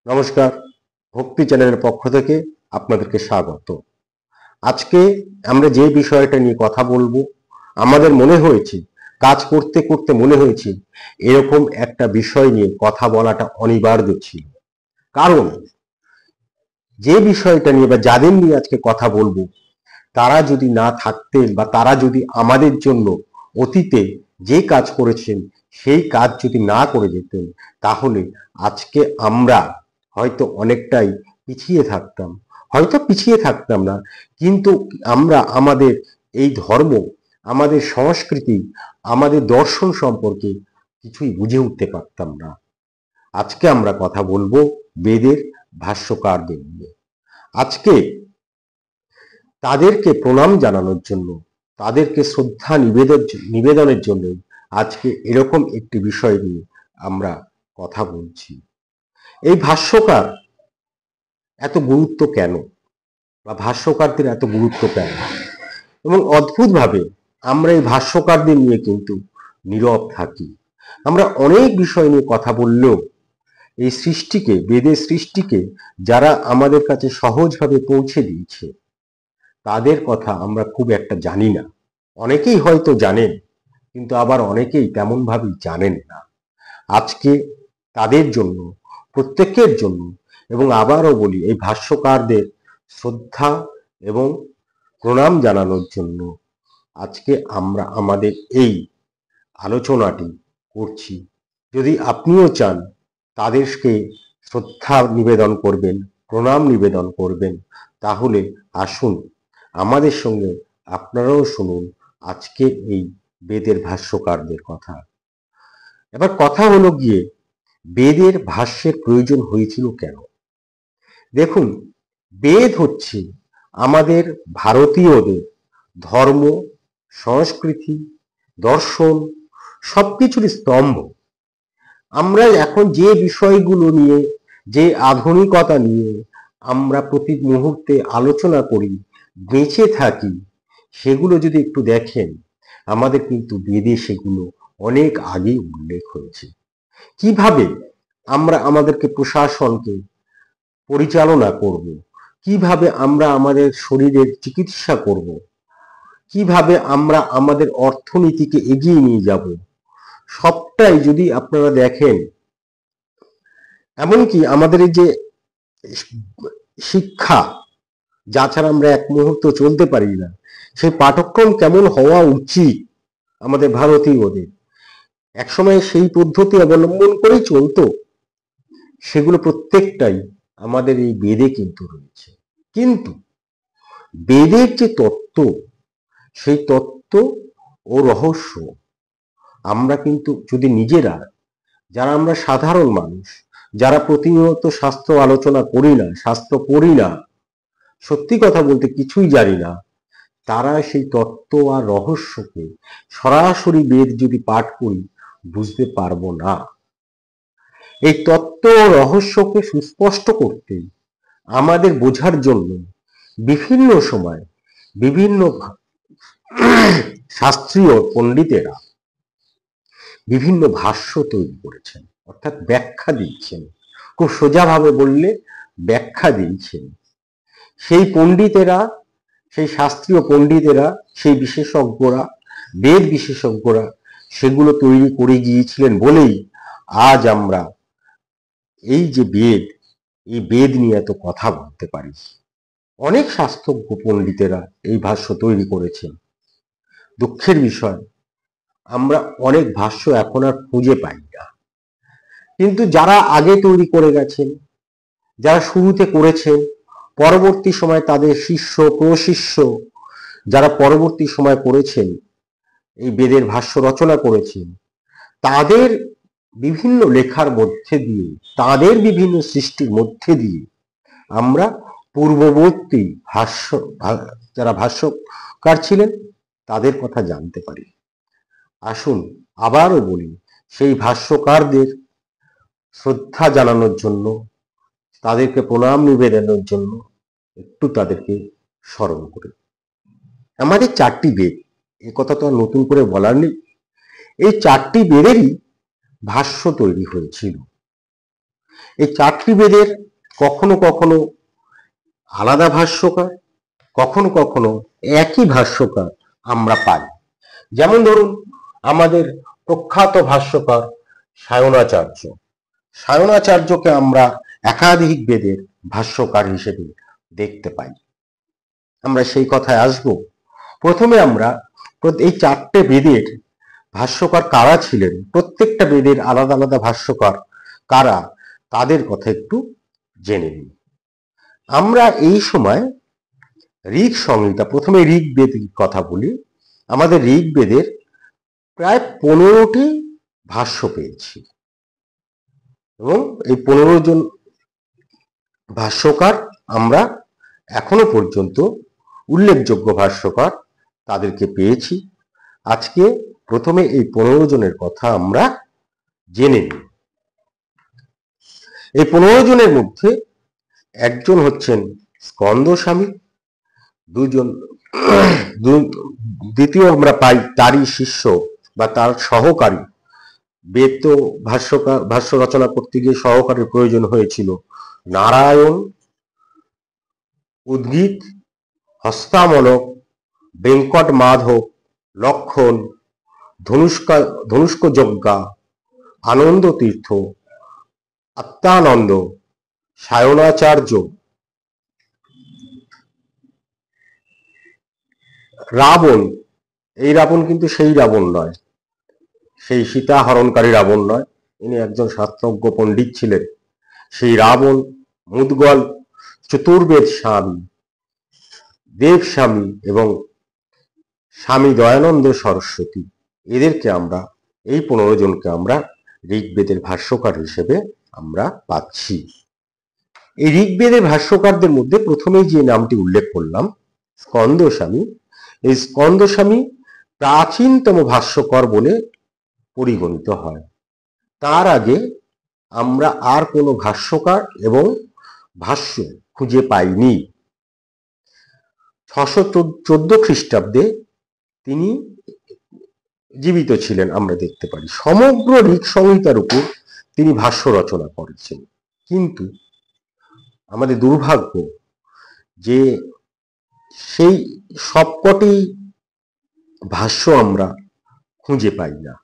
নমস্কার, ভক্তি চ্যানেলের পক্ষ থেকে আপনাদেরকে স্বাগত। আজকে আমরা যে বিষয়টা নিয়ে কথা বলবো, আমাদের মনে হয়েছে কাজ করতে করতে মনে হয়েছে এরকম একটা বিষয় নিয়ে কথা বলাটা অনিবার্য ছিল। কারণ যে বিষয়টা নিয়ে বা যাদের নিয়ে আজকে কথা বলবো, তারা যদি না থাকতেন বা তারা যদি আমাদের জন্য অতীতে যে কাজ করেছেন সেই কাজ যদি না করে যেতেন, তাহলে আজকে আমরা হয়তো অনেকটাই পিছিয়ে থাকতাম। হয়তো পিছিয়ে থাকতাম না, কিন্তু আমরা আমাদের এই ধর্ম, আমাদের সংস্কৃতি, আমাদের দর্শন সম্পর্কে কিছুই বুঝে উঠতে পারতাম না। আজকে আমরা কথা বলবো বেদের ভাষ্যকারদের নিয়ে। আজকে তাদেরকে প্রণাম জানানোর জন্য, তাদেরকে শ্রদ্ধা নিবেদনের জন্য আজকে এরকম একটি বিষয় নিয়ে আমরা কথা বলছি। এই ভাষ্যকার এত গুরুত্ব কেন, বা ভাষ্যকারদের এত গুরুত্ব কেন, এবং অদ্ভুতভাবে আমরা এই ভাষ্যকারদের নিয়ে কিন্তু নীরব থাকি। আমরা অনেক বিষয় নিয়ে কথা বললেও এই সৃষ্টিকে, বেদের সৃষ্টিকে যারা আমাদের কাছে সহজভাবে পৌঁছে দিয়েছে, তাদের কথা আমরা খুব একটা জানি না। অনেকেই হয়তো জানেন, কিন্তু আবার অনেকেই তেমন ভাবেই জানেন না। আজকে তাদের জন্য, প্রত্যেকের জন্য, এবং আবারও বলি এই ভাষ্যকারদের শ্রদ্ধা এবং প্রণাম জানানোর জন্য আজকে আমরা আমাদের এই আলোচনাটি করছি। যদি আপনিও চান তাদেরকে শ্রদ্ধা নিবেদন করবেন, প্রণাম নিবেদন করবেন, তাহলে আসুন আমাদের সঙ্গে আপনারাও শুনুন আজকে এই বেদের ভাষ্যকারদের কথা। এবার কথা হলো গিয়ে বেদের ভাষ্যের প্রয়োজন হয়েছিল কেন। দেখুন, বেদ হচ্ছে আমাদের ভারতীয়দের ধর্ম, সংস্কৃতি, দর্শন সবকিছুর স্তম্ভ। আমরা এখন যে বিষয়গুলো নিয়ে, যে আধুনিকতা নিয়ে আমরা প্রতি মুহূর্তে আলোচনা করি, বেঁচে থাকি, সেগুলো যদি একটু দেখেন, আমাদের কিন্তু বেদে সেগুলো অনেক আগেই উল্লেখ হয়েছে। কিভাবে আমরা আমাদেরকে প্রশাসনকে পরিচালনা করব, কিভাবে আমরা আমাদের শরীরের চিকিৎসা করব, কিভাবে আমরা আমাদের অর্থনীতিকে এগিয়ে নিয়ে যাব, সবটাই যদি আপনারা দেখেন, এমনকি আমাদের এই যে শিক্ষা, যা ছাড়া আমরা এক মুহূর্ত চলতে পারি না, সেই পাঠ্যক্রম কেমন হওয়া উচিত আমাদের ভারতীয়দের, একসময় সেই পদ্ধতি অবলম্বন করেই চলতো, সেগুলো প্রত্যেকটাই আমাদের এই বেদে কিন্তু রয়েছে। কিন্তু বেদের যে তত্ত্ব, সেই তত্ত্ব ও রহস্য আমরা কিন্তু যদি নিজেরা, যারা আমরা সাধারণ মানুষ, যারা প্রতিনিয়ত শাস্ত্র আলোচনা করি না, শাস্ত্র পড়ি না, সত্যি কথা বলতে কিছুই জানি না, তারা সেই তত্ত্ব আর রহস্যকে সরাসরি বেদ যদি পাঠ করি বুঝতে পারবো না। এই তত্ত্ব ও রহস্যকে সুস্পষ্ট করতে, আমাদের বোঝার জন্য বিভিন্ন সময় বিভিন্ন শাস্ত্রীয় পণ্ডিতেরা বিভিন্ন ভাষ্য তৈরি করেছেন, অর্থাৎ ব্যাখ্যা দিচ্ছেন। খুব সোজাভাবে বললে ব্যাখ্যা দিয়েছেন। সেই পণ্ডিতেরা, সেই শাস্ত্রীয় পণ্ডিতেরা, সেই বিশেষজ্ঞরা, বেদ বিশেষজ্ঞরা সেগুলো তৈরি করে গিয়েছিলেন বলেই আজ আমরা এই যে বেদ, এই বেদ নিয়ে এত কথা বলতে পারি। অনেক শাস্ত্রজ্ঞ পণ্ডিতেরা এই ভাষ্য তৈরি করেছেন। দুঃখের বিষয়, আমরা অনেক ভাষ্য এখন আর খুঁজে পাই না। কিন্তু যারা আগে তৈরি করে গেছেন, যারা শুরুতে করেছেন, পরবর্তী সময় তাদের শিষ্য প্রশিষ্য যারা পরবর্তী সময় করেছেন, এই বেদের ভাষ্য রচনা করেছেন, তাদের বিভিন্ন লেখার মধ্যে দিয়ে, তাদের বিভিন্ন সৃষ্টির মধ্যে দিয়ে আমরা পূর্ববর্তী যারা ভাষ্যকার ছিলেন তাদের কথা জানতে পারি। আসুন আবারও বলি, সেই ভাষ্যকারদের শ্রদ্ধা জানানোর জন্য, তাদেরকে প্রণাম নিবেদনের জন্য একটু তাদেরকে স্মরণ করি। আমাদের 4টি বেদ, এ কথা তো আর নতুন করে বলার নেই। এই 4টি বেদেরই ভাষ্য তৈরি হয়েছিল। এই চারটি বেদের কখনো কখনো আলাদা ভাষ্যকার, কখনো কখনো একই ভাষ্যকার আমরা পাই। যেমন ধরুন আমাদের প্রখ্যাত ভাষ্যকার সায়নাচার্য, সায়নাচার্যকে আমরা একাধিক বেদের ভাষ্যকার হিসেবে দেখতে পাই। আমরা সেই কথায় আসব। প্রথমে আমরা এই চারটে বেদের ভাষ্যকার কারা ছিলেন, প্রত্যেকটা বেদের আলাদা আলাদা ভাষ্যকার কারা, তাদের কথা একটু জেনে নিই। আমরা এই সময় ঋগ সংহিতা, প্রথমে ঋগ্বেদের কথা বলি। আমাদের ঋগ্বেদের প্রায় 15টি ভাষ্য পেয়েছি এবং এই 15 জন ভাষ্যকার আমরা এখনো পর্যন্ত উল্লেখযোগ্য ভাষ্যকার তাদেরকে পেয়েছি। আজকে প্রথমে এই 15 জনের কথা আমরা জেনে নিই। এই 15 জনের মধ্যে একজন হচ্ছেন স্কন্দস্বামী, দ্বিতীয় আমরা পাই তারই শিষ্য বা তার সহকারী, বেদ তো ভাষ্য রচনা করতে গিয়ে সহকারীর প্রয়োজন হয়েছিল, নারায়ণ, উদ্গীত, হস্তামলক, বেঙ্কট মাধব, লক্ষণ, ধনুষ্কযজ্ঞা, আনন্দ তীর্থ, আত্মানন্দ, সায়নাচার্য, রাবণ। এই রাবণ কিন্তু সেই রাবণ নয়, সেই সীতা হরণকারী রাবণ নয়, ইনি একজন শাস্ত্রজ্ঞ পণ্ডিত ছিলেন। সেই রাবণ, মুদগল, চতুর্বেদ স্বামী, দেবস্বামী এবং স্বামী দয়ানন্দ সরস্বতী, এদেরকে আমরা, এই 15 জনকে আমরা ঋগ্বেদের ভাষ্যকার হিসেবে আমরা পাচ্ছি। এই ঋগ্বেদের ভাষ্যকারদের মধ্যে প্রথমেই যে নামটি উল্লেখ করলাম, স্কন্দস্বামী, এই স্কন্দস্বামী প্রাচীনতম ভাষ্যকার বলে পরিগণিত হয়। তার আগে আমরা আর কোনো ভাষ্যকার এবং ভাষ্য খুঁজে পাইনি। 614 খ্রিস্টাব্দে তিনি জীবিত ছিলেন, আমরা দেখতে পারি। সমগ্র ঋগ সংহিতার উপর তিনি ভাষ্য রচনা করেছেন, কিন্তু আমাদের দুর্ভাগ্য যে সেই সবকটি ভাষ্য আমরা খুঁজে পাই না।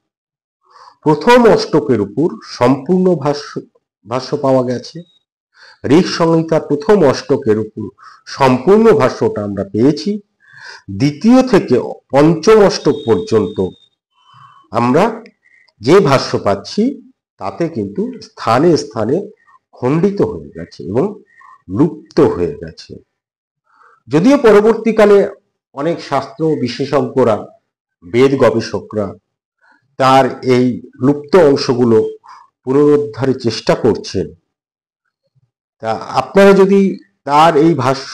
প্রথম অষ্টকের উপর সম্পূর্ণ ভাষ্য পাওয়া গেছে, ঋগ সংহিতার প্রথম অষ্টকের উপর সম্পূর্ণ ভাষ্যটা আমরা পেয়েছি। দ্বিতীয় থেকে পঞ্চম অষ্টক পর্যন্ত আমরা যে ভাষ্য পাচ্ছি তাতে কিন্তু স্থানে স্থানে খণ্ডিত হয়ে গেছে এবং লুপ্ত হয়ে গেছে। যদিও পরবর্তীকালে অনেক শাস্ত্র বিশেষজ্ঞরা, বেদ গবেষকরা তার এই লুপ্ত অংশগুলো পুনরুদ্ধারের চেষ্টা করছেন। তা আপনারা যদি তার এই ভাষ্য,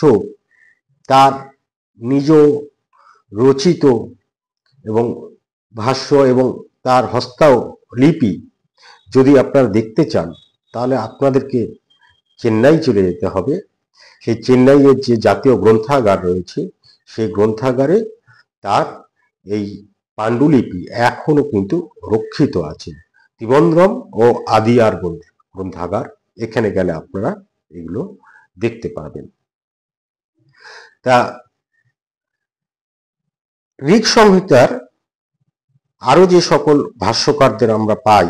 তার নিজ রচিত এবং ভাষ্য এবং তার হস্তলিপি যদি আপনারা দেখতে চান, তাহলে আপনাদেরকে চেন্নাই চলে যেতে হবে। সেই চেন্নাইয়ের যে জাতীয় গ্রন্থাগার রয়েছে, সেই গ্রন্থাগারে তার এই পাণ্ডুলিপি এখনো কিন্তু রক্ষিত আছে। ত্রিবন্দ্রম ও আদিয়ার গ্রন্থাগার, এখানে গেলে আপনারা এগুলো দেখতে পাবেন। তা ঋগ সংহিতার আরো যে সকল ভাষ্যকারদের আমরা পাই,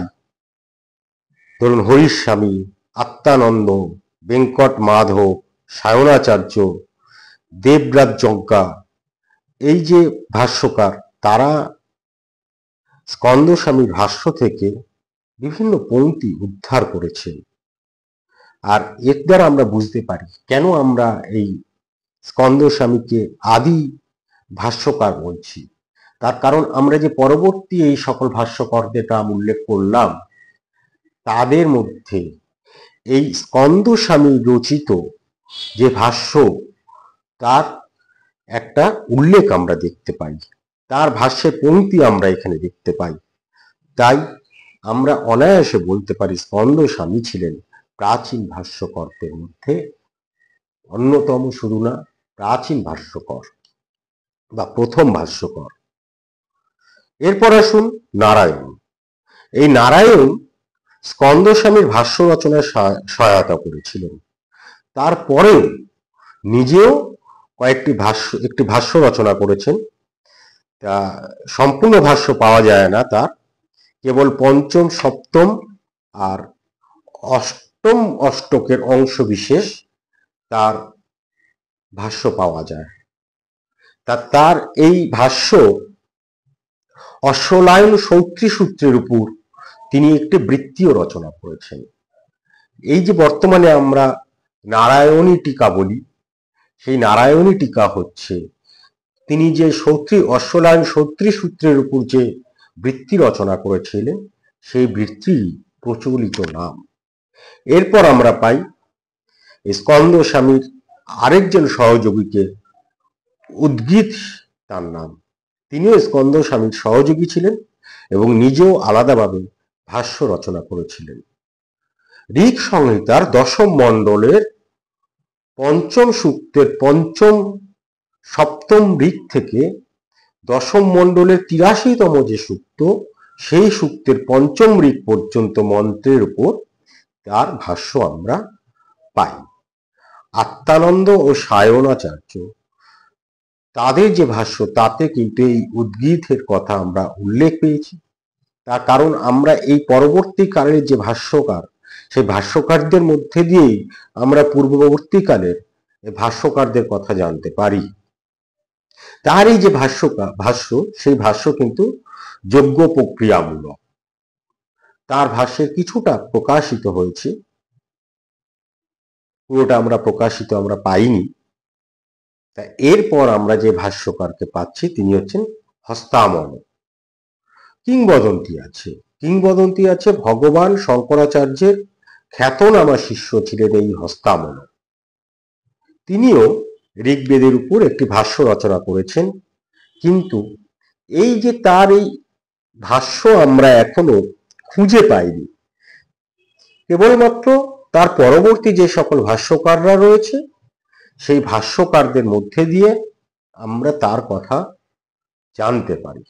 ধরুন হরিস্বামী, আত্মানন্দ, বেঙ্কট মাধব, সায়নাচার্য, দেবরাজজ্ঞা, এই যে ভাষ্যকার, তারা স্কন্দস্বামীর ভাষ্য থেকে বিভিন্ন পংক্তি উদ্ধার করেছেন। আর এর দ্বারা আমরা বুঝতে পারি কেন আমরা এই স্কন্দস্বামীকে আদি ভাষ্যকার বলছি। তার কারণ আমরা যে পরবর্তী এই সকল ভাষ্যকারদের নাম উল্লেখ করলাম, তাদের মধ্যে এই স্কন্দস্বামী রচিত যে ভাষ্য, তার একটা উল্লেখ আমরা দেখতে পাই, তার ভাষ্যের পংক্তি আমরা এখানে দেখতে পাই। তাই আমরা অনায়াসে বলতে পারি স্কন্দস্বামী ছিলেন প্রাচীন ভাষ্যকরদের মধ্যে অন্যতম, শুধু না প্রাচীন ভাষ্যকর বা প্রথম ভাষ্যকর। এরপর আসুন নারায়ণ। এই নারায়ণ স্কন্দস্বামীর ভাষ্য রচনায় সহায়তা করেছিলেন। তারপরেও নিজেও একটি ভাষ্য রচনা করেছেন। তা সম্পূর্ণ ভাষ্য পাওয়া যায় না তার, কেবল পঞ্চম, সপ্তম আর অষ্টম অষ্টকের অংশ বিশেষ তার ভাষ্য পাওয়া যায়। তার এই ভাষ্য অশ্বলায়ন সৌত্রী সূত্রের উপর তিনি একটি বৃত্তিও রচনা করেছেন। এই যে বর্তমানে আমরা নারায়ণী টিকা বলি, সেই নারায়ণী টিকা হচ্ছে তিনি যে অশ্বলায়ন সৌত্রী সূত্রের উপর যে বৃত্তি রচনা করেছিলেন সেই বৃত্তির প্রচলিত নাম। এরপর আমরা পাই স্কন্দস্বামীর আরেকজন সহযোগীকে উদ্গীত তার নাম। তিনিও স্কন্দস্বামীর সহযোগী ছিলেন এবং নিজেও আলাদাভাবে ভাষ্য রচনা করেছিলেন। ঋক সংহিতার দশম মণ্ডলের পঞ্চম সূক্তের পঞ্চম সপ্তম ঋক থেকে দশম মণ্ডলের ৮৩তম যে সূক্ত, সেই সূক্তের পঞ্চম ঋক পর্যন্ত মন্ত্রের উপর তার ভাষ্য আমরা পাই। আত্মানন্দ ও সায়নাচার্য তাদের যে ভাষ্য, তাতে কিন্তু এই উদ্গীতের কথা আমরা উল্লেখ পেয়েছি। তার কারণ আমরা এই পরবর্তীকালের যে ভাষ্যকার, সেই ভাষ্যকারদের মধ্যে দিয়েই আমরা পূর্ববর্তীকালের ভাষ্যকারদের কথা জানতে পারি। তার এই যে ভাষ্য, সেই ভাষ্য কিন্তু যোগ্য প্রক্রিয়ামূলক। তার ভাষ্যের কিছুটা প্রকাশিত হয়েছে, পুরোটা আমরা পাইনি। তা এরপর আমরা যে ভাষ্যকারকে পাচ্ছি তিনি হচ্ছেন হস্তামল। কিংবদন্তি আছে ভগবান শঙ্করাচার্যের খ্যাতনামা শিষ্য ছিলেন এই হস্তামল। তিনিও ঋগ্বেদের উপর একটি ভাষ্য রচনা করেছেন, কিন্তু এই যে তার এই ভাষ্য আমরা এখনো খুঁজে পাইনি। কেবলমাত্র তার পরবর্তী যে সকল ভাষ্যকাররা রয়েছে, সেই ভাষ্যকারদের মধ্যে দিয়ে আমরা তার কথা জানতে পারি।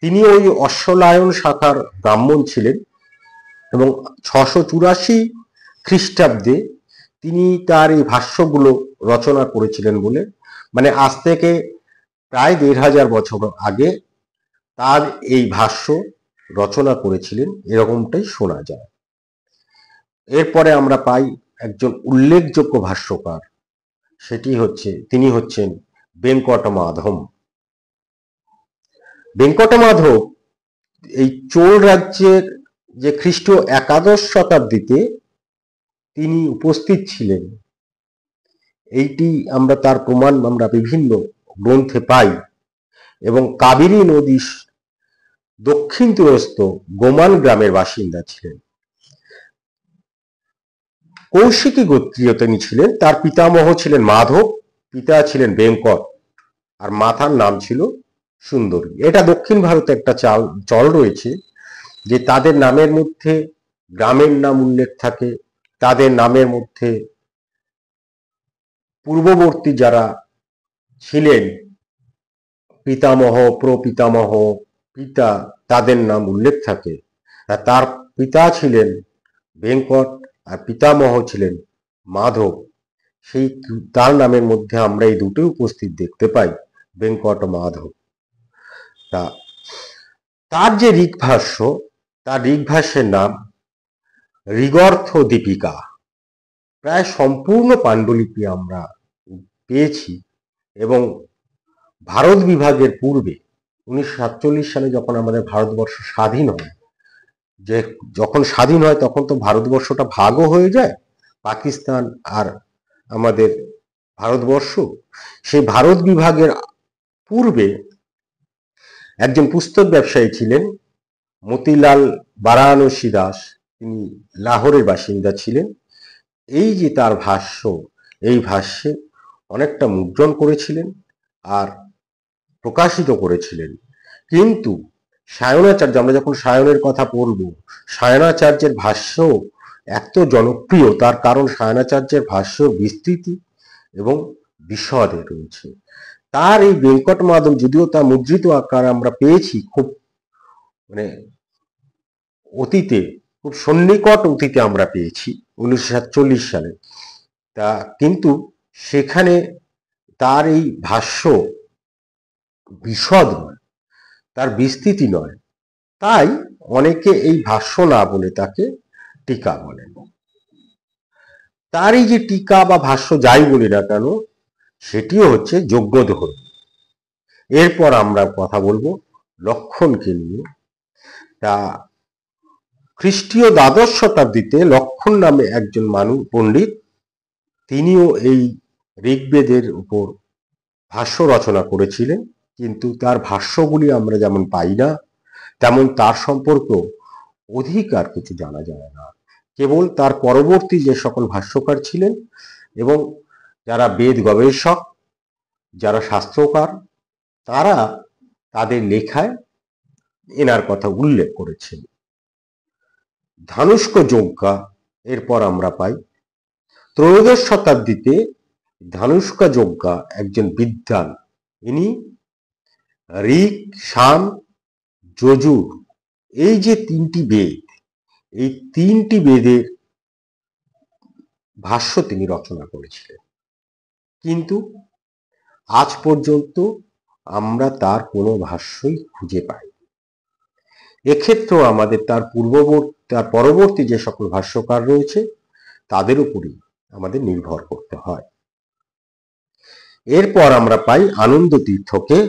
তিনি ওই অশ্বলায়ন শাখার ব্রাহ্মণ ছিলেন এবং ৬৮৪ খ্রিস্টাব্দে তিনি তার এই ভাষ্যগুলো রচনা করেছিলেন বলে, মানে আজ থেকে প্রায় ১৫০০ বছর আগে তার এই ভাষ্য রচনা করেছিলেন, এরকমটাই শোনা যায়। এরপরে আমরা পাই একজন উল্লেখযোগ্য ভাষ্যকার, তিনি হচ্ছেন বেঙ্কটমাধব। বেঙ্কটমাধব এই চোল রাজ্যের যে খ্রিস্টীয় একাদশ শতাব্দীতে তিনি উপস্থিত ছিলেন, এইটি আমরা তার প্রমাণ আমরা বিভিন্ন গ্রন্থে পাই। এবং কাবেরী নদীর দক্ষিণ তীরস্থ গোমান গ্রামের বাসিন্দা ছিলেন। কৌশিকী গোত্রীয় তিনি ছিলেন। তার পিতামহ ছিলেন মাধব, পিতা ছিলেন বেঙ্কট, আর মাতার নাম ছিল সুন্দরী। এটা দক্ষিণ ভারতে একটা চল রয়েছে যে তাদের নামের মধ্যে গ্রামের নাম উল্লেখ থাকে, তাদের নামের মধ্যে পূর্ববর্তী যারা ছিলেন পিতামহ, প্রপিতামহ, পিতা, তাদের নাম উল্লেখ থাকে। তার পিতা ছিলেন বেঙ্কট আর পিতামহ ছিলেন মাধব। সেই তার নামের মধ্যে আমরা এই দুটোই উপস্থিত দেখতে পাই, বেঙ্কট মাধব। তার যে ঋগ্ভাষ্য, তার ঋগ্ভাষ্যের নাম ঋগর্থ দীপিকা। প্রায় সম্পূর্ণ পাণ্ডুলিপি আমরা পেয়েছি এবং ভারত বিভাগের পূর্বে ১৯৪৭ সালে যখন আমাদের ভারতবর্ষ স্বাধীন হয়, যখন স্বাধীন হয় তখন তো ভারতবর্ষটা ভাগও হয়ে যায়, পাকিস্তান আর আমাদের ভারতবর্ষ। সেই ভারত বিভাগের পূর্বে একজন পুস্তক ব্যবসায়ী ছিলেন মতিলাল বারাণসী দাস, তিনি লাহোরের বাসিন্দা ছিলেন। এই যে তার ভাষ্য, এই ভাষ্যে অনেকটা মুদ্রণ করেছিলেন আর প্রকাশিত করেছিলেন। কিন্তু সায়নাচার্য, আমরা যখন সায়নের কথা বলব, সায়নাচার্যের ভাষ্য এত জনপ্রিয়, তার কারণ সায়নাচার্যের ভাষ্য বিস্তৃতি এবং বিশদে রয়েছে। তার এই বেঙ্কটমাধব, যদিও তা মুদ্রিত আকার আমরা পেয়েছি খুব অতীতে, খুব সন্নিকট অতীতে আমরা পেয়েছি 1947 সালে। তা কিন্তু সেখানে তার এই ভাষ্য বিশদ নয়, তার বিস্তৃতি নয়, তাই অনেকে এই ভাষ্য না বলে তাকে টিকা বলেন। তার এই যে টিকা বা ভাষ্য যাই বলি না কেন, সেটিও হচ্ছে যজ্ঞধর্মী। এরপর আমরা কথা বলবো লক্ষণকে নিয়ে। তা খ্রিস্টীয় দ্বাদশ শতাব্দীতে লক্ষণ নামে একজন পণ্ডিত, তিনিও এই ঋগ্বেদের উপর ভাষ্য রচনা করেছিলেন, কিন্তু তার ভাষ্যগুলি আমরা যেমন পাই না, তেমন তার সম্পর্কেও অধিক আর কিছু জানা যায় না। কেবল তার পরবর্তী যে সকল ভাষ্যকার ছিলেন এবং যারা বেদ গবেষক, যারা শাস্ত্রকার, তারা তাদের লেখায় এনার কথা উল্লেখ করেছেন। ধানুষ্ক যজ্ঞা এরপর আমরা পাই ত্রয়োদশ শতাব্দীতে। ধানুষ্ক যজ্ঞা একজন বিদ্বান, ইনি ঋক, সাম, যজুর, এই যে তিনটি বেদ, এই তিনটি বেদের ভাষ্য তিনি রচনা করেছিলেন, কিন্তু আজ পর্যন্ত আমরা তার কোনো ভাষ্যই খুঁজে পাই। এক্ষেত্রেও আমাদের তার পরবর্তী যে সকল ভাষ্যকার রয়েছে তাদের উপরই আমাদের নির্ভর করতে হয়। এরপর আমরা পাই আনন্দ তীর্থকে।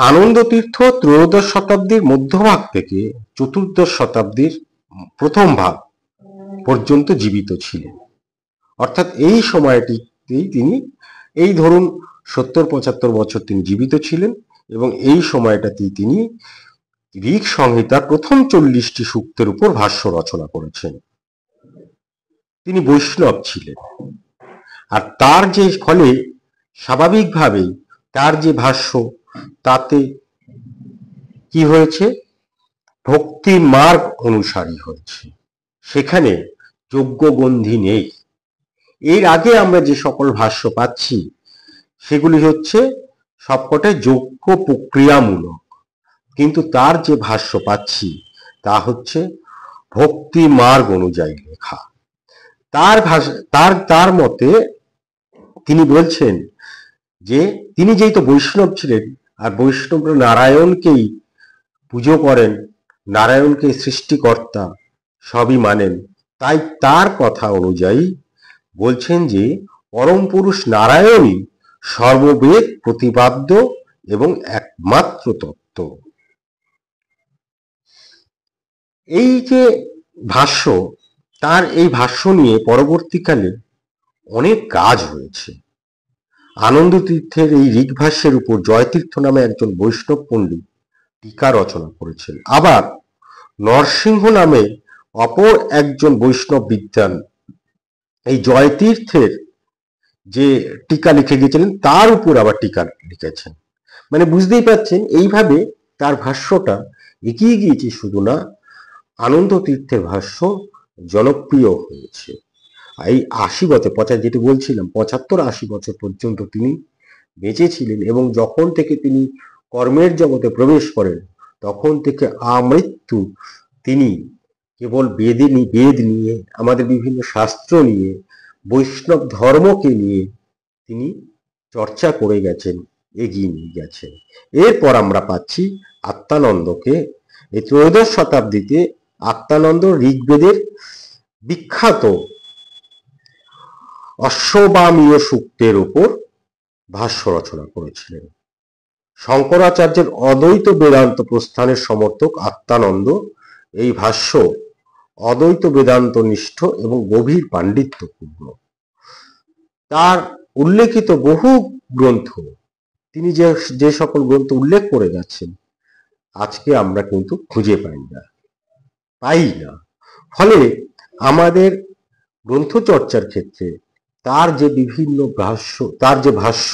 আনন্দ তীর্থ ত্রয়োদশ শতাব্দীর মধ্যভাগ থেকে চতুর্দশ শতাব্দীর প্রথম ভাগ পর্যন্ত জীবিত ছিলেন। অর্থাৎ এই সময়টিতেই তিনি, এই ধরুন 70-75 বছর তিনি জীবিত ছিলেন, এবং এই সময়টাতেই তিনি ঋক সংহিতার প্রথম 40টি সূক্তের উপর ভাষ্য রচনা করেছেন। তিনি বৈষ্ণব ছিলেন, আর তার যে ফলে স্বাভাবিকভাবেই তার যে ভাষ্য, তাতে কি হয়েছে, ভক্তি মার্গ অনুসারী হয়েছে, সেখানে যজ্ঞগন্ধি নেই। এর আগে আমরা যে সকল ভাষ্য পাচ্ছি সেগুলি হচ্ছে সবকটাই যজ্ঞ প্রক্রিয়ামূলক, কিন্তু তার যে ভাষ্য পাচ্ছি তা হচ্ছে ভক্তি মার্গ অনুযায়ী লেখা। তার মতে তিনি বলছেন যে তিনি যেহেতু বৈষ্ণব ছিলেন, আর বৈষ্ণবরা নারায়ণকেই পুজো করেন, নারায়ণকে সৃষ্টিকর্তা সবই মানেন, তাই তার কথা অনুযায়ী বলছেন যে পরম পুরুষ নারায়ণই সর্ববেদ প্রতিপাদ্য এবং একমাত্র তত্ত্ব। এই যে ভাষ্য, তার এই ভাষ্য নিয়ে পরবর্তীকালে অনেক কাজ হয়েছে। আনন্দ তীর্থের এই ঋক ভাষ্যের উপর জয়তীর্থ নামে একজন বৈষ্ণব পণ্ডিত টিকা রচনা করেছেন। আবার নরসিংহ নামে অপর একজন বৈষ্ণব বিদ্বান এই জয়তীর্থের যে টিকা লিখে গিয়েছিলেন তার উপর আবার টিকা লিখেছেন। মানে বুঝতেই পারছেন, এইভাবে তার ভাষ্যটা এগিয়ে গিয়েছে। শুধু না, আনন্দ তীর্থের ভাষ্য জনপ্রিয় হয়েছে। এই 80 বছর, যেটি বলছিলাম 75-80 বছর পর্যন্ত তিনি বেঁচে ছিলেন, এবং যখন থেকে তিনি কর্মের জগতে প্রবেশ করেন তখন থেকে আমৃত্যু তিনি কেবল বেদ নিয়ে, আমাদের বিভিন্ন শাস্ত্র নিয়ে, বৈষ্ণব ধর্মকে নিয়ে তিনি চর্চা করে গেছেন, এগিয়ে নিয়ে গেছেন। এরপর আমরা পাচ্ছি আত্মানন্দকে। এই ত্রয়োদশ শতাব্দীতে আত্মানন্দ ঋগ্বেদের বিখ্যাত অশ্ববামীয় সূক্তের উপর ভাষ্য রচনা করেছিলেন। শঙ্করাচার্যের অদ্বৈত বেদান্ত প্রস্থানের সমর্থক আত্মানন্দ এই ভাষ্য অদ্বৈত বেদান্ত নিষ্ঠ এবং গভীর পাণ্ডিত্যপূর্ণ। তার উল্লেখিত বহু গ্রন্থ, তিনি যে সকল গ্রন্থ উল্লেখ করে যাচ্ছেন, আজকে আমরা কিন্তু খুঁজে পাই না। ফলে আমাদের গ্রন্থ চর্চার ক্ষেত্রে তার যে বিভিন্ন ভাষ্য, তার যে ভাষ্য,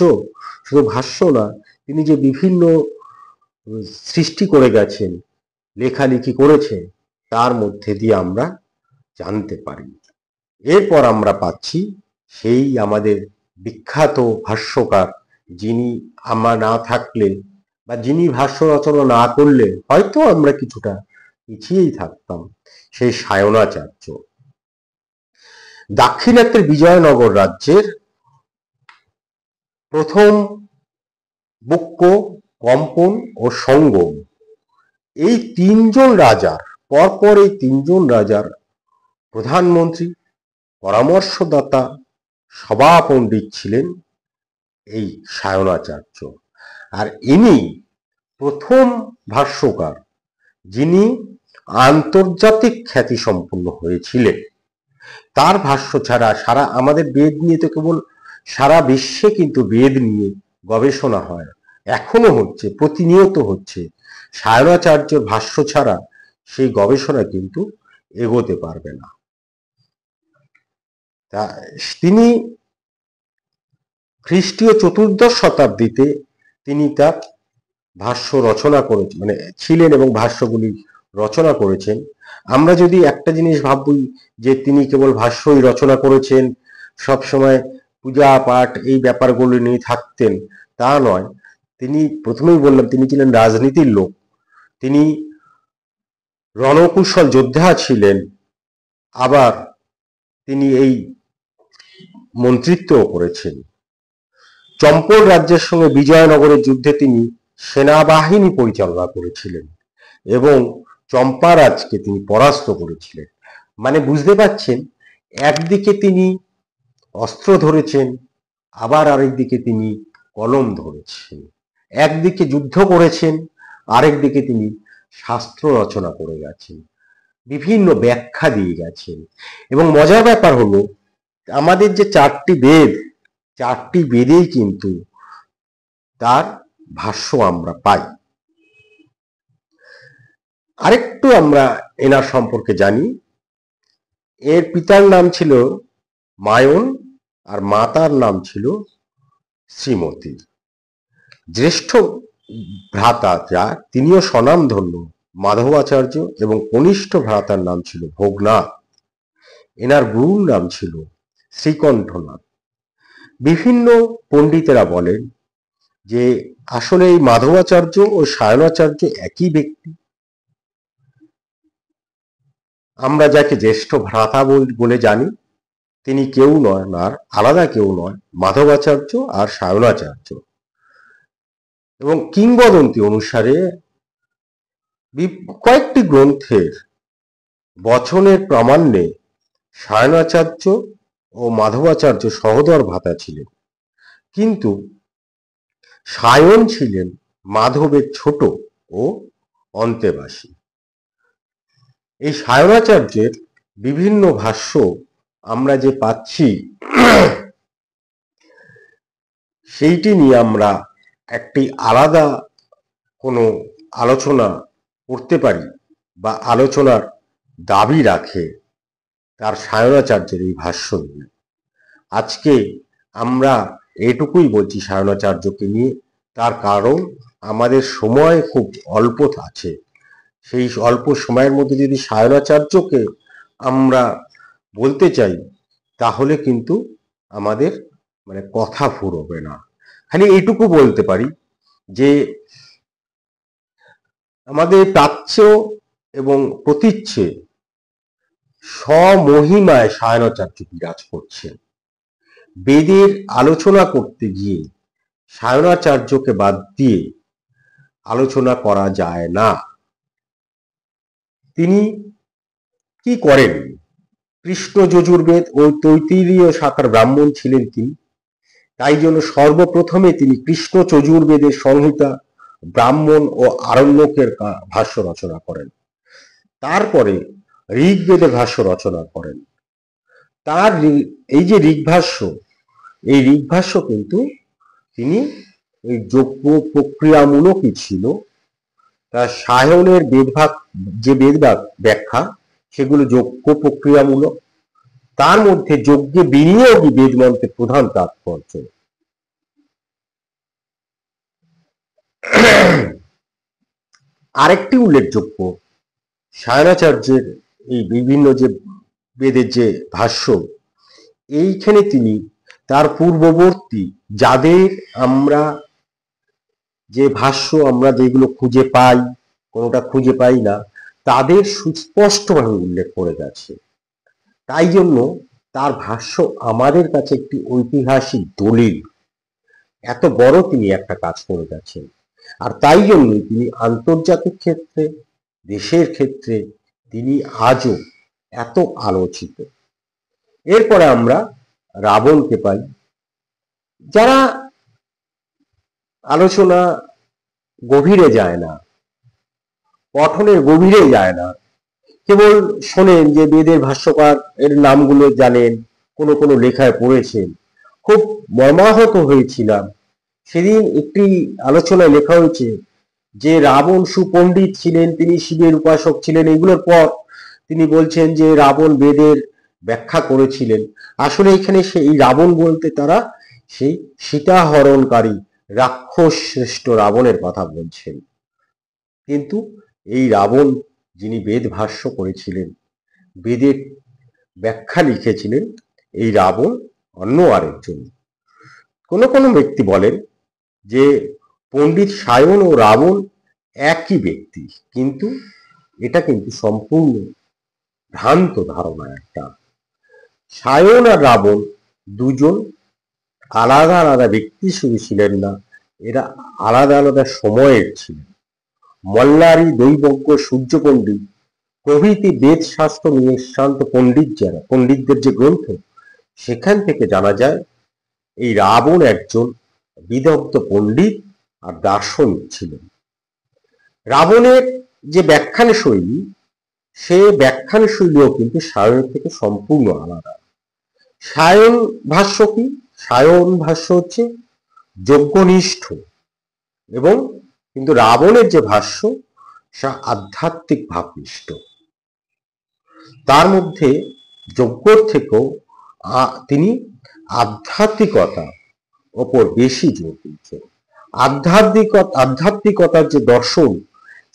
শুধু ভাষ্য না, তিনি যে বিভিন্ন সৃষ্টি করে গেছেন, লেখালেখি করেছেন, তার মধ্যে দিয়ে আমরা জানতে পারি। এরপর আমরা পাচ্ছি সেই আমাদের বিখ্যাত ভাষ্যকার, যিনি আমরা না থাকলে বা যিনি ভাষ্য রচনা না করলে হয়তো আমরা কিছুটা পিছিয়েই থাকতাম, সেই সায়নাচার্য। দাক্ষিণাত্যের বিজয়নগর রাজ্যের প্রথম বুক্ক, কম্পন ও সঙ্গম, এই তিনজন রাজার পরপর এই তিনজন রাজার প্রধানমন্ত্রী, পরামর্শদাতা, সভা পণ্ডিত ছিলেন এই সায়নাচার্য। আর ইনি প্রথম ভাষ্যকার যিনি আন্তর্জাতিক খ্যাতি সম্পন্ন হয়েছিলেন। তার ভাষ্য ছাড়া সারা আমাদের বেদ নিয়ে তো কেবল, সারা বিশ্বে কিন্তু বেদ নিয়ে গবেষণা হয়, এখনো হচ্ছে, প্রতিনিয়ত হচ্ছে। সায়নাচার্যের ভাষ্য ছাড়া সেই গবেষণা কিন্তু এগোতে পারবে না। তা তিনি খ্রিস্টীয় চতুর্দশ শতাব্দীতে তিনি তার ভাষ্য রচনা করেছেন, মানে ছিলেন এবং ভাষ্যগুলি রচনা করেছেন। আমরা যদি একটা জিনিস ভাবি যে তিনি কেবল ভাষ্যই রচনা করেছেন, সব সময় পূজা পাঠ এই ব্যাপারগুলি নিয়ে থাকতেন, তা নয়। তিনি, প্রথমেই বললাম, তিনি ছিলেন রাজনীতির লোক, তিনি রণকুশল যোদ্ধা ছিলেন, আবার তিনি এই মন্ত্রিত্ব করেছেন। চম্পল রাজ্যের সঙ্গে বিজয়নগরের যুদ্ধে তিনি সেনাবাহিনী পরিচালনা করেছিলেন এবং চম্পারাজকে তিনি পরাস্ত করেছিলেন। মানে বুঝতে পারছেন, একদিকে তিনি অস্ত্র ধরেছেন, আবার আরেকদিকে তিনি কলম ধরেছেন। একদিকে যুদ্ধ করেছেন, আরেকদিকে তিনি শাস্ত্র রচনা করে গেছেন, বিভিন্ন ব্যাখ্যা দিয়ে গেছেন। এবং মজার ব্যাপার হলো, আমাদের যে চারটি বেদ, চারটি বেদেই কিন্তু তার ভাষ্য আমরা পাই। আরেকটু আমরা এনার সম্পর্কে জানি। এর পিতার নাম ছিল মায়ন আর মাতার নাম ছিল শ্রীমতী। জ্যেষ্ঠ ভ্রাতা যা, তিনিও স্বনামধন্য মাধবাচার্য, এবং কনিষ্ঠ ভ্রাতার নাম ছিল ভোগনাথ। এনার গুরুর নাম ছিল শ্রীকণ্ঠনাথ। বিভিন্ন পণ্ডিতেরা বলেন যে আসলে এই মাধবাচার্য ও সায়নাচার্য একই ব্যক্তি। আমরা যাকে জ্যেষ্ঠ ভ্রাতা বলে জানি, তিনি কেউ নয়, আর আলাদা কেউ নয়, মাধবাচার্য আর সায়নাচার্য। এবং কিংবদন্তি অনুসারে কয়েকটি গ্রন্থের বচনের প্রামাণ্যে সায়নাচার্য ও মাধবাচার্য সহোদর ভ্রাতা ছিলেন, কিন্তু সায়ন ছিলেন মাধবের ছোট ও অন্তেবাসী। এই সায়নাচার্যের বিভিন্ন ভাষ্য আমরা যে পাচ্ছি, সেইটি নিয়ে আমরা একটি আলাদা কোনো আলোচনা করতে পারি, বা আলোচনার দাবি রাখে তার সায়নাচার্যের এই ভাষ্য নিয়ে। আজকে আমরা এটুকুই বলছি সায়নাচার্যকে নিয়ে, তার কারণ আমাদের সময় খুব অল্প আছে। সেই অল্প সময়ের মধ্যে যদি সায়নাচার্যকে আমরা বলতে চাই, তাহলে কিন্তু আমাদের মানে কথা ফুরোবে না। খালি এইটুকু বলতে পারি যে আমাদের প্রাচ্য এবং প্রতীচ্যে স্বমহিমায় সায়নাচার্য বিরাজ করছেন। বেদের আলোচনা করতে গিয়ে সায়নাচার্যকে বাদ দিয়ে আলোচনা করা যায় না। তিনি কি করেন? কৃষ্ণ যজুর্বেদ ও তৈত্তিরীয় শাখার ব্রাহ্মণ ছিলেন তিনি। তাই জন্য সর্বপ্রথমে তিনি কৃষ্ণ যজুর্বেদের সংহিতা, ব্রাহ্মণ ও আরণ্যকের ভাষ্য রচনা করেন। তারপরে ঋগ্বেদের ভাষ্য রচনা করেন। তার এই যে ঋগ্ভাষ্য, এই ঋগ্ভাষ্য কিন্তু তিনি ওই যোগ্য প্রক্রিয়ামূলকই ছিল। তার সায়নের বেদভাগ, যে বেদভাগ ব্যাখ্যা, সেগুলো যোগ্য প্রক্রিয়ামূলক। তার মধ্যে যজ্ঞে বিনিয়োগই বেদমন্ত্রের প্রধান তাৎপর্য। আরেকটি উল্লেখযোগ্য সায়নাচার্যের এই বিভিন্ন যে বেদের যে ভাষ্য, এইখানে তিনি তার পূর্ববর্তী যাদের আমরা যে ভাষ্য আমরা যেগুলো খুঁজে পাই, কোনোটা খুঁজে পাই না, তাদের সুস্পষ্টভাবে উল্লেখ করে গেছে। তাই জন্য তার ভাষ্য আমাদের কাছে একটি ঐতিহাসিক দলিল। এত বড় তিনি একটা কাজ করে গেছেন, আর তাই জন্যই তিনি আন্তর্জাতিক ক্ষেত্রে, দেশের ক্ষেত্রে তিনি আজও এত আলোচিত। এরপরে আমরা রাবণকে পাই, যারা আলোচনা গভীরে যায় না, পঠনের গভীরে যায় না, কেবল শোনেন যে বেদের ভাষ্যকার এর নামগুলো জানেন, কোনো কোনো লেখায় পড়েছেন। খুব মর্মাহত হয়েছিলাম সেদিন একটি আলোচনায় লেখা হয়েছে যে রাবণ সুপণ্ডিত ছিলেন, তিনি শিবের উপাসক ছিলেন। এগুলোর পর তিনি বলছেন যে রাবণ বেদের ব্যাখ্যা করেছিলেন। আসলে এখানে সেই রাবণ বলতে তারা সেই সীতাহরণকারী রাক্ষস শ্রেষ্ঠ রাবণের কথা বলছেন। কিন্তু এই রাবণ যিনি বেদ ভাষ্য করেছিলেন, বেদের ব্যাখ্যা লিখেছিলেন, এই রাবণ অন্য আরেকজন। কোনো কোনো ব্যক্তি বলেন যে পণ্ডিত সায়ন ও রাবণ একই ব্যক্তি, কিন্তু এটা কিন্তু সম্পূর্ণ ভ্রান্ত ধারণা একটা। সায়ন আর রাবণ দুজন আলাদা আলাদা ব্যক্তি শুধু ছিলেন না, এরা আলাদা আলাদা সময়ের ছিলেন। মল্লারি, দৈবজ্ঞ, সূর্য পণ্ডিত প্রভৃতি বেদ শাস্ত্র নিঃশান্ত পণ্ডিতদের যে গ্রন্থ, সেখান থেকে জানা যায় এই রাবণ একজন বিদগ্ধ পণ্ডিত আর দার্শনিক ছিলেন। রাবণের যে ব্যাখ্যান শৈলী, সে ব্যাখ্যান শৈলীও কিন্তু সায়নের থেকে সম্পূর্ণ আলাদা। সায়ন ভাষ্য কি? সায়ন ভাষ্য হচ্ছে যজ্ঞনিষ্ঠ, এবং কিন্তু রাবণের যে ভাষ্য সে আধ্যাত্মিক ভাবনিষ্ঠ। তার মধ্যে যজ্ঞর থেকেও তিনি আধ্যাত্মিকতা ওপর বেশি জোর দিচ্ছেন। আধ্যাত্মিকতার যে দর্শন,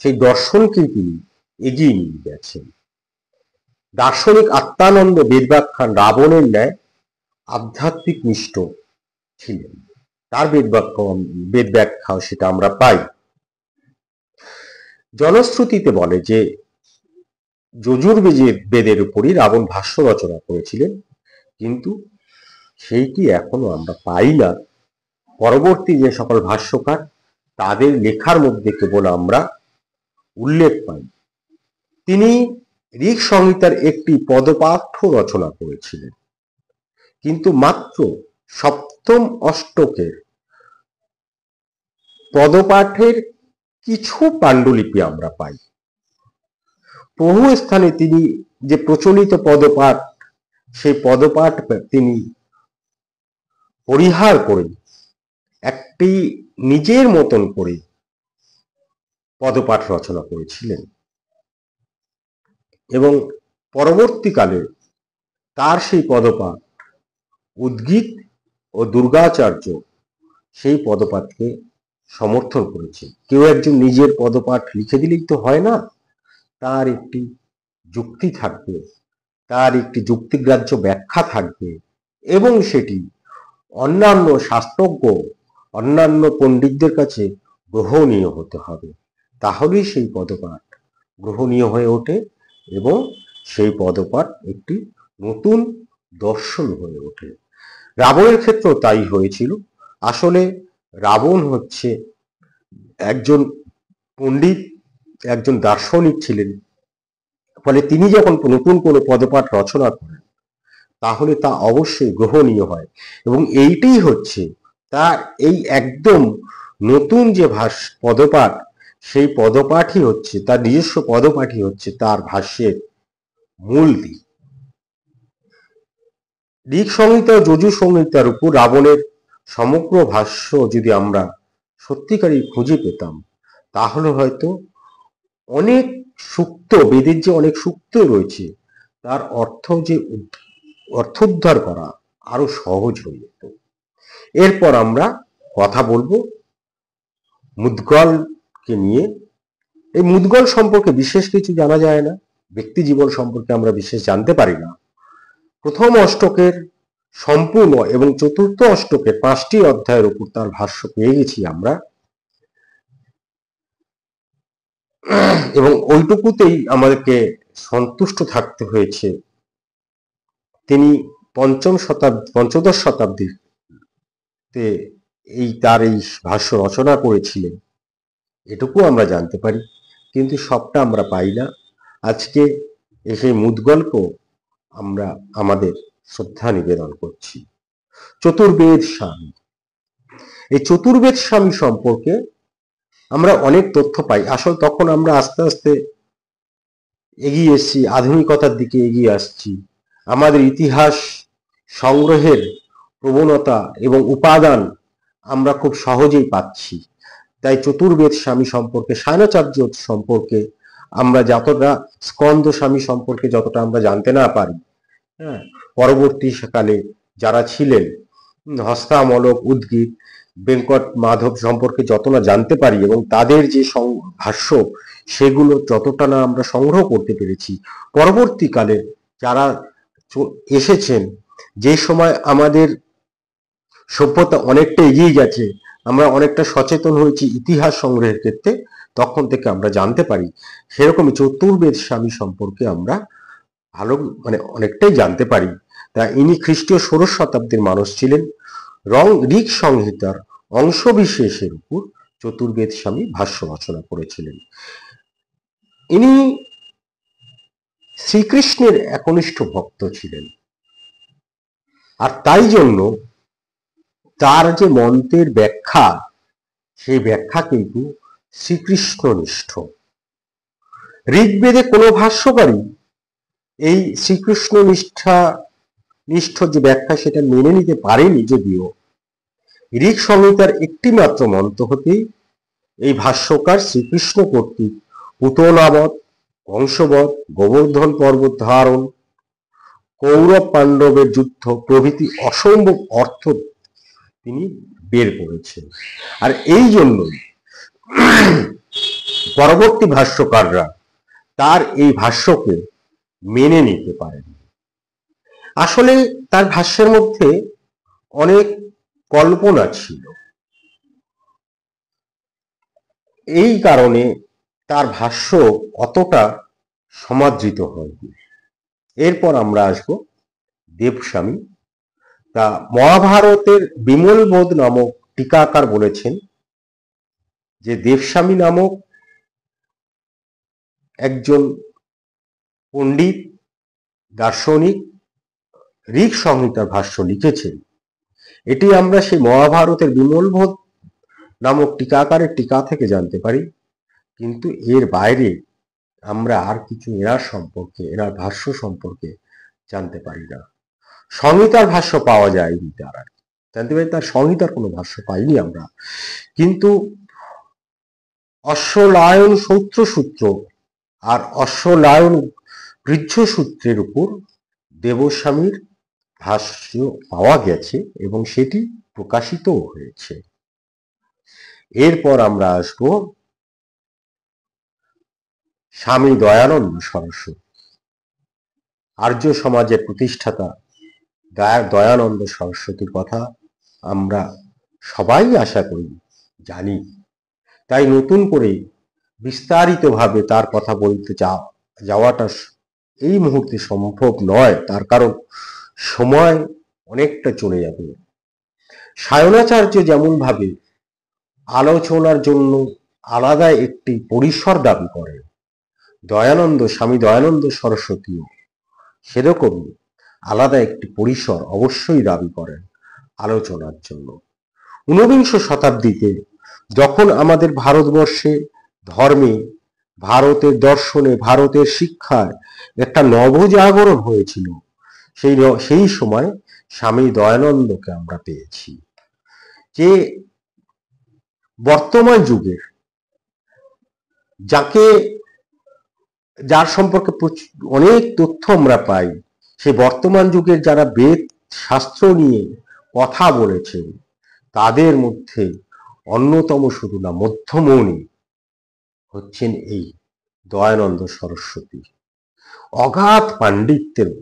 সেই দর্শনকে তিনি এগিয়ে নিয়ে গেছেন। দার্শনিক আত্মানন্দ বেদব্যাখ্যান রাবণের ন্যায় আধ্যাত্মিক নিষ্ঠ ছিলেন। তার বেদ ব্যাখ্যাও সেটা আমরা পাই। জনশ্রুতিতে বলে যে যজুর্বেদের উপরই রাবণ ভাষ্য রচনা করেছিলেন, কিন্তু সেইটি এখনো আমরা পাই না। পরবর্তী যে সকল ভাষ্যকার, তাদের লেখার মধ্যে কেবল আমরা উল্লেখ পাই তিনি ঋক সংহিতার একটি পদপাঠ্য রচনা করেছিলেন, কিন্তু মাত্র সপ্তম অষ্টকের পদপাঠের কিছু পাণ্ডুলিপি আমরা পাই। বহু স্থানে তিনি যে প্রচলিত পদপাঠ, সেই পদপাঠ তিনি পরিহার করে একটি নিজের মতন করে পদপাঠ রচনা করেছিলেন, এবং পরবর্তীকালে তার সেই পদপাঠ উদ্গীত ও দুর্গাচার্য সেই পদপাঠকে সমর্থন করেছে। কেউ একজন নিজের পদপাঠ লিখে দিলেই তো হয় না, তার একটি যুক্তি থাকবে, তার একটি যুক্তিগ্রাহ্য ব্যাখ্যা থাকবে, এবং সেটি অন্যান্য শাস্ত্রজ্ঞ, অন্যান্য পণ্ডিতদের কাছে গ্রহণীয় হতে হবে। তাহলেই সেই পদপাঠ গ্রহণীয় হয়ে ওঠে, এবং সেই পদপাঠ একটি নতুন দর্শন হয়ে ওঠে। রাবণের ক্ষেত্রেও তাই হয়েছিল। আসলে রাবণ হচ্ছে একজন পণ্ডিত, একজন দার্শনিক ছিলেন। ফলে তিনি যখন নতুন কোনো পদপাঠ রচনা করেন, তাহলে তা অবশ্যই গ্রহণীয় হয়, এবং এইটাই হচ্ছে তার এই একদম নতুন যে পদপাঠ, সেই পদপাঠই হচ্ছে তার নিজস্ব পদপাঠই হচ্ছে তার ভাষ্যের মূল দিক। ঋক সংহিতা ও যজুর সংহিতার উপর রাবণের সমগ্র ভাষ্য যদি আমরা সত্যিকারই খুঁজে পেতাম, তাহলে হয়তো অনেক সূক্ত, বেদের যে অনেক সূক্ত রয়েছে, তার অর্থোদ্ধার করা আরো সহজ হয়ে যেত। এরপর আমরা কথা বলবো মুদ্গলকে নিয়ে। এই মুদ্গল সম্পর্কে বিশেষ কিছু জানা যায় না, ব্যক্তি জীবন সম্পর্কে আমরা বিশেষ জানতে পারি না। প্রথম অষ্টকের সম্পূর্ণ এবং চতুর্থ অষ্টকের 5টি অধ্যায়ের উপর তার ভাষ্য পেয়ে গেছি আমরা। এবং ওইটুকুতেই আমাদেরকে সন্তুষ্ট থাকতে হয়েছে। তিনি পঞ্চদশ শতাব্দীতে তার এই ভাষ্য রচনা করেছিলেন, এটুকু আমরা জানতে পারি, কিন্তু সবটা আমরা পাই না। আজকে সেই মুদ্গল্প আমরা আমাদের শ্রদ্ধা নিবেদন করছি। চতুর্বেদ স্বামী, এই চতুর্বেদ স্বামী সম্পর্কে আমরা অনেক তথ্য পাই। আসলে তখন আমরা আস্তে আস্তে এগিয়ে এসছি, আধুনিকতার দিকে এগিয়ে আসছি। আমাদের ইতিহাস সংগ্রহের প্রবণতা এবং উপাদান আমরা খুব সহজেই পাচ্ছি। তাই চতুর্বেদ স্বামী সম্পর্কে, সায়নাচার্য সম্পর্কে আমরা যতটা, স্কন্দ স্বামী সম্পর্কে যতটা আমরা জানতে না পারি, হ্যাঁ, পরবর্তীকালে যারা ছিলেন হস্তামলক, উদ্গীত, বেঙ্কট মাধব সম্পর্কে যত না জানতে পারি এবং তাদের যে ভাষ্য সেগুলো যতটা না আমরা সংগ্রহ করতে পেরেছি, পরবর্তীকালে যারা এসেছেন, যে সময় আমাদের সভ্যতা অনেকটা এগিয়ে গেছে, আমরা অনেকটা সচেতন হয়েছি ইতিহাস সংগ্রহের ক্ষেত্রে, তখন থেকে আমরা জানতে পারি। সেরকমই চতুর্বেদ স্বামী সম্পর্কে আমরা ভালো অনেকটাই জানতে পারি। তা ইনি খ্রিস্টীয় ষোড়শ শতাব্দীর মানুষ ছিলেন। ঋক সংহিতার অংশ বিশেষের উপর চতুর্বেদ স্বামী ভাষ্য রচনা করেছিলেন। ইনি শ্রীকৃষ্ণের একনিষ্ঠ ভক্ত ছিলেন, আর তাই জন্য তার যে মন্ত্রের ব্যাখ্যা, সেই ব্যাখ্যা কিন্তু শ্রীকৃষ্ণনিষ্ঠ। ঋগ্বেদে কোনো ভাষ্যকারী এই শ্রীকৃষ্ণ নিষ্ঠ যে ব্যাখ্যা সেটা মেনে নিতে পারেনি, যদিও ঋক সংহিতার একটি মাত্র মন্ত্র হতেই এই ভাষ্যকার শ্রীকৃষ্ণ কর্তৃক পুতনাবধ, কংসবধ, গোবর্ধন পর্বত ধারণ, কৌরব পাণ্ডবের যুদ্ধ প্রভৃতি অসম্ভব অর্থ তিনি বের করেছেন। আর এই জন্যই পরবর্তী ভাষ্যকাররা তার এই ভাষ্যকে মেনে নিতে পারেন। আসলে তার ভাষ্যের মধ্যে অনেক কল্পনা ছিল, এই কারণে তার ভাষ্য অতটা সমাদৃত হয়নি। এরপর আমরা আসবো দেবস্বামী। তা মহাভারতের বিমল বোধ নামক টিকাকার বলেছেন যে দেবস্বামী নামক একজন পণ্ডিত দার্শনিক ঋক সংহিতার ভাষ্য লিখেছেন। এটি আমরা সেই মহাভারতের বিমল বোধ নামক টিকাকারের টিকা থেকে জানতে পারি, কিন্তু এর বাইরে আমরা আর কিছু এনার ভাষ্য সম্পর্কে জানতে পারি না। সংহিতার ভাষ্য পাওয়া যায়নি, তার আর জানতে পারি তার সংহিতার কোনো ভাষ্য পাইনি আমরা। কিন্তু অশ্বলায়ন সূত্র আর অশ্বলায়ন বৃদ্ধ সূত্রের উপর দেবস্বামীর ভাষ্য পাওয়া গেছে এবং সেটি প্রকাশিত হয়েছে। এরপর আমরা আসব স্বামী দয়ানন্দ সরস্বতী। আর্য সমাজের প্রতিষ্ঠাতা দয়ানন্দ সরস্বতীর কথা আমরা সবাই আশা করি জানি, তাই নতুন করে বিস্তারিতভাবে তার কথা বলতে যাওয়াটা এই মুহূর্তে সম্ভব নয়, তার কারণ সময় অনেকটা চলে যাবে। সায়নাচার্য যেমন ভাবে আলোচনার জন্য আলাদা একটি পরিসর দাবি করেন, স্বামী দয়ানন্দ সরস্বতীও সেরকমই আলাদা একটি পরিসর অবশ্যই দাবি করেন আলোচনার জন্য। ঊনবিংশ শতাব্দীতে যখন আমাদের ভারতবর্ষে ধর্মে, ভারতের দর্শনে, ভারতের শিক্ষায় একটা নবজাগরণ হয়েছিল, সেই সময় স্বামী দয়ানন্দকে আমরা পেয়েছি, যে বর্তমান যুগের যার সম্পর্কে অনেক তথ্য আমরা পাই, সেই বর্তমান যুগের যারা বেদ শাস্ত্র নিয়ে কথা বলেছেন তাদের মধ্যে অন্যতম শুধু না মধ্যমণি হচ্ছেন এই দয়ানন্দ সরস্বতী। অগাধ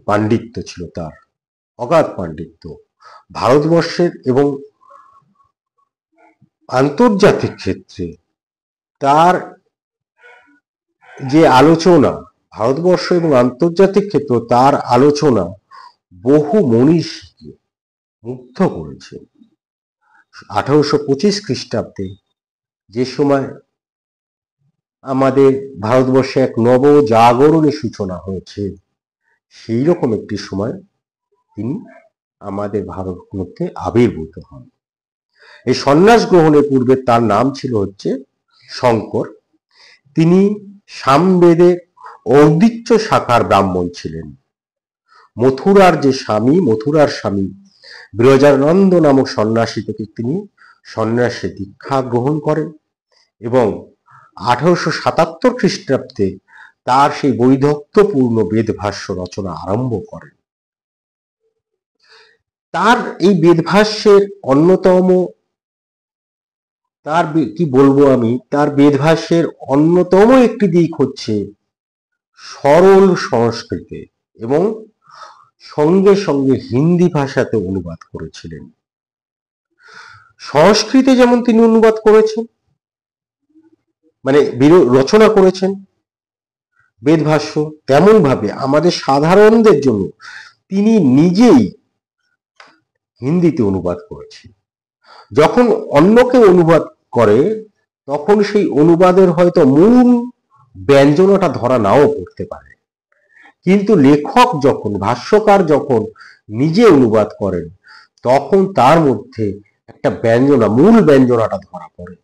পাণ্ডিত্য ছিল তার, অগাধ পাণ্ডিত্য। ভারতবর্ষের এবং আন্তর্জাতিক ক্ষেত্রে তার যে আলোচনা ভারতবর্ষ এবং আন্তর্জাতিক ক্ষেত্র, তার আলোচনা বহু মনীষীকে মুগ্ধ করেছে। 1825 খ্রিস্টাব্দে যে সময় আমাদের ভারতবর্ষে এক নব জাগরণের সূচনা হয়েছে, সেই রকম একটি সময় তিনি আমাদের ভারত মধ্যে আবির্ভূত হন। এই সন্ন্যাস গ্রহণের পূর্বে তার নাম ছিল হচ্ছে শঙ্কর। তিনি সামবেদে ঔদিচ্য শাখার ব্রাহ্মণ ছিলেন। মথুরার স্বামী বিরজানন্দ নামক সন্ন্যাসী থেকে তিনি সন্ন্যাসী দীক্ষা গ্রহণ করেন এবং 1877 খ্রিস্টাব্দে তার সেই বৈধত্যপূর্ণ বেদভাষ্য রচনা আরম্ভ করেন। তার এই বেদভাষ্যের অন্যতম, তার বেদভাষ্যের অন্যতম একটি দিক হচ্ছে সরল সংস্কৃতে এবং সঙ্গে সঙ্গে হিন্দি ভাষাতে অনুবাদ করেছিলেন। সংস্কৃতে যেমন তিনি অনুবাদ করেছেন, মানে রচনা করেছেন বেদভাষ্য, তেমন ভাবে আমাদের সাধারণদের জন্য তিনি নিজেই হিন্দিতে অনুবাদ করেছেন। যখন অন্য কেউ অনুবাদ করে তখন সেই অনুবাদের হয়তো মূল ব্যঞ্জনাটা ধরা নাও পড়তে পারে, কিন্তু লেখক যখন, ভাষ্যকার যখন নিজে অনুবাদ করেন তখন তার মধ্যে একটা ব্যঞ্জনা, মূল ব্যঞ্জনাটা ধরা পড়ে,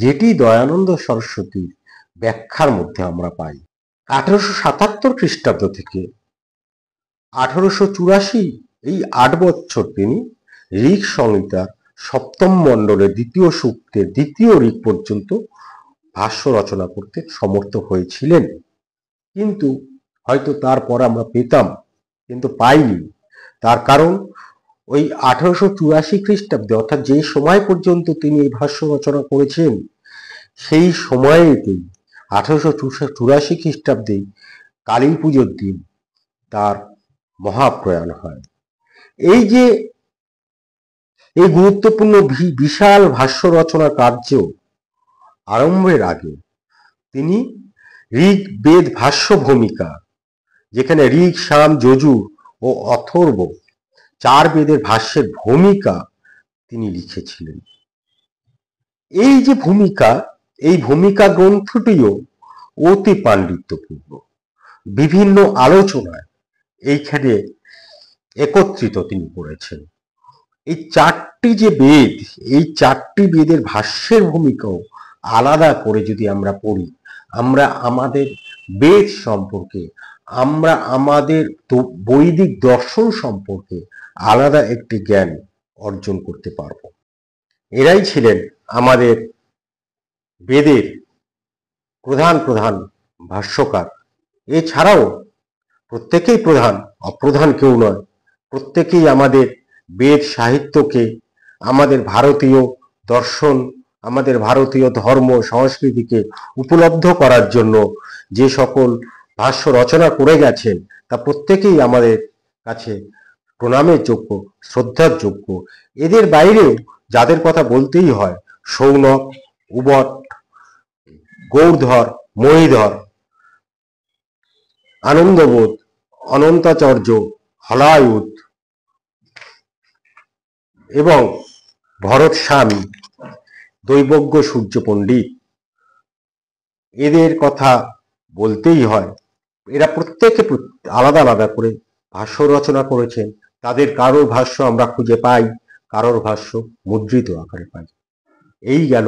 যেটি দয়ানন্দ সরস্বতীর ব্যাখ্যার মধ্যে আমরা পাই। 1877 খ্রিস্টাব্দ থেকে 1884 এই 8 বছর তিনি ঋক সংহিতার 7ম মণ্ডলের 2য় সূক্তের 2য় ঋক পর্যন্ত ভাষ্য রচনা করতে সমর্থ হয়েছিলেন। কিন্তু হয়তো তারপর আমরা পেতাম, কিন্তু পাইনি। তার কারণ ওই 1884 খ্রিস্টাব্দে, অর্থাৎ যে সময় পর্যন্ত তিনি এই ভাষ্য রচনা করেছেন, সেই সময়েতেই 1884 খ্রিস্টাব্দে কালী পুজোর দিন তার মহাপ্রয়াণ হয়। এই গুরুত্বপূর্ণ বিশাল ভাষ্য রচনা কার্য আরম্ভের আগে তিনি ঋগ বেদ ভাষ্য ভূমিকা, যেখানে ঋগ, সাম, যজুর ও অথর্ব 4 বেদের ভাষ্যের ভূমিকা তিনি লিখেছিলেন। এই ভূমিকা গ্রন্থটিও অতি পাণ্ডিত্যপূর্ণ। বিভিন্ন আলোচনায় এইখানে একত্রিত তিনি করেছেন। এই 4টি যে বেদ, এই 4টি বেদের ভাষ্যের ভূমিকাও আলাদা করে যদি আমরা পড়ি, আমরা আমাদের বেদ সম্পর্কে, আমরা আমাদের বৈদিক দর্শন সম্পর্কে আলাদা একটি জ্ঞান অর্জন করতে পারব। এরাই ছিলেন আমাদের বেদের প্রধান ভাষ্যকার। এছাড়াও প্রত্যেকেই প্রধান, অপ্রধান কেউ নয়। প্রত্যেকেই আমাদের বেদ সাহিত্যকে, আমাদের ভারতীয় দর্শন, আমাদের ভারতীয় ধর্ম সংস্কৃতিকে উপলব্ধ করার জন্য যে সকল ভাষ্য রচনা করে গেছেন, তা প্রত্যেকেই আমাদের কাছে প্রণামের যোগ্য, শ্রদ্ধার যোগ্য। এদের বাইরেও যাদের কথা বলতেই হয়, সৌনক, উবট, গৌরধর, মহীধর, আনন্দবোধ, অনন্তাচার্য, হলায়ুধ এবং ভরত স্বামী, দৈবজ্ঞ সূর্য পণ্ডিত, এদের কথা বলতেই হয়। এরা প্রত্যেকে আলাদা আলাদা করে ভাষ্য রচনা করেছেন। তাদের কারোর ভাষ্য আমরা খুঁজে পাই, কারোর ভাষ্য মুদ্রিত আকারে পাই। এই গেল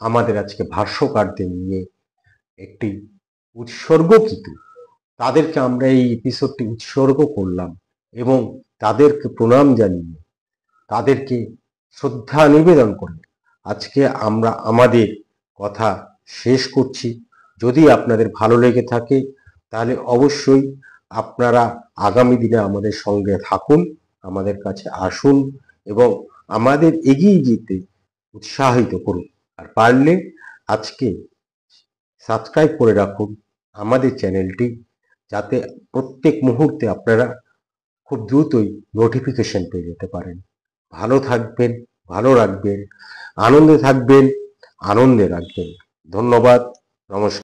আমাদের আজকে ভাষ্যকারদের নিয়ে একটি উৎসর্গকৃত, তাদেরকে আমরা এই এপিসোডটি উৎসর্গ করলাম এবং তাদেরকে প্রণাম জানিয়ে, তাদেরকে শ্রদ্ধা নিবেদন করে আজকে আমরা আমাদের কথা শেষ করছি। যদি আপনাদের ভালো লেগে থাকে তাহলে অবশ্যই আপনারা আগামী দিনে আমাদের সঙ্গে থাকুন, আমাদের কাছে আসুন এবং আমাদের এগিয়ে যেতে উৎসাহিত করুন। আর পারলে আজকে সাবস্ক্রাইব করে রাখুন আমাদের চ্যানেলটি, যাতে প্রত্যেক মুহূর্তে আপনারা খুব দ্রুতই নোটিফিকেশন পেয়ে যেতে পারেন। ভালো থাকবেন, ভালো রাখবেন, আনন্দে থাকবেন, আনন্দে রাখবেন। ধন্যবাদ, নমস্কার।